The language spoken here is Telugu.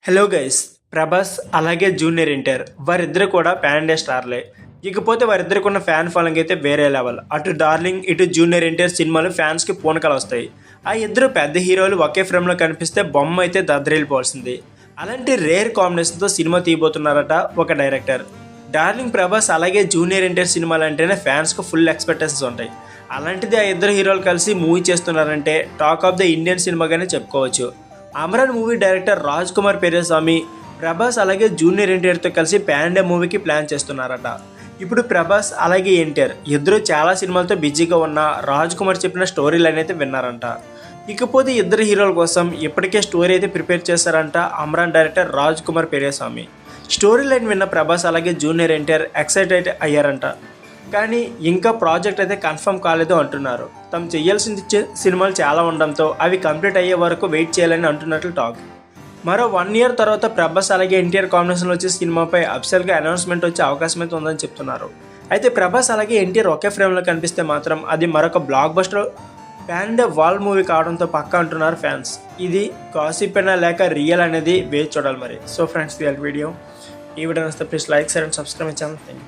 హలో గైస్, ప్రభాస్ అలాగే జూనియర్ ఎన్టీఆర్ వారిద్దరు కూడా పాన్ ఇండియా స్టార్లే. ఇకపోతే వారిద్దరికి ఉన్న ఫ్యాన్ ఫాలోయింగ్ అయితే వేరే లెవెల్. అటు డార్లింగ్ ఇటు జూనియర్ ఎన్టీఆర్ సినిమాలు ఫ్యాన్స్కి పూనకాలు వస్తాయి. ఆ ఇద్దరు పెద్ద హీరోలు ఒకే ఫ్రేమ్లో కనిపిస్తే బొమ్మ అయితే దద్దరిల్లిపోవాల్సింది. అలాంటి రేర్ కాంబినేషన్తో సినిమా తీయబోతున్నారట ఒక డైరెక్టర్. డార్లింగ్ ప్రభాస్ అలాగే జూనియర్ ఎన్టీఆర్ సినిమాలు అంటేనే ఫ్యాన్స్కి ఫుల్ ఎక్స్పెక్టేషన్స్ ఉంటాయి. అలాంటిది ఆ ఇద్దరు హీరోలు కలిసి మూవీ చేస్తున్నారంటే టాక్ ఆఫ్ ద ఇండియన్ సినిమాగానే చెప్పుకోవచ్చు. అమరన్ మూవీ డైరెక్టర్ రాజ్ కుమార్ పెరియస్వామి ప్రభాస్ అలాగే జూనియర్ ఎన్టీఆర్తో కలిసి పాన్ ఇండియా మూవీకి ప్లాన్ చేస్తున్నారట. ఇప్పుడు ప్రభాస్ అలాగే ఎన్టీఆర్ ఇద్దరు చాలా సినిమాలతో బిజీగా ఉన్న రాజ్ కుమార్ చెప్పిన స్టోరీ లైన్ అయితే విన్నారంట. ఇకపోతే ఇద్దరు హీరోల కోసం ఇప్పటికే స్టోరీ అయితే ప్రిపేర్ చేశారంట Amaran director Raj Kumar Periyasamy. Story line విన్న ప్రభాస్ అలాగే జూనియర్ ఎన్టీఆర్ ఎక్సైటెడ్ అయ్యారంట. కానీ ఇంకా ప్రాజెక్ట్ అయితే కన్ఫర్మ్ కాలేదు అంటున్నారు. తాము చేయాల్సిన సినిమాలు చాలా ఉండడంతో అవి కంప్లీట్ అయ్యే వరకు వెయిట్ చేయాలని అంటున్నట్లు టాక్. మరో 1 year తర్వాత ప్రభాస్ అలాగే ఎన్టీఆర్ కాంబినేషన్లో వచ్చే సినిమాపై అఫిషియల్గా అనౌన్స్మెంట్ వచ్చే అవకాశం అయితే ఉందని చెప్తున్నారు. అయితే ప్రభాస్ అలాగే ఎన్టీఆర్ ఒకే ఫ్రేమ్లో కనిపిస్తే మాత్రం అది మరొక block buster pan India wall movie కావడంతో పక్కా అంటున్నారు ఫ్యాన్స్. ఇది గాసిప్ అయినా లేక రియల్ అనేది వేచి చూడాలి మరి. సో ఫ్రెండ్స్, వీడియో ఈ వీడియో నచ్చితే please like, share and subscribe my channel. Thank you.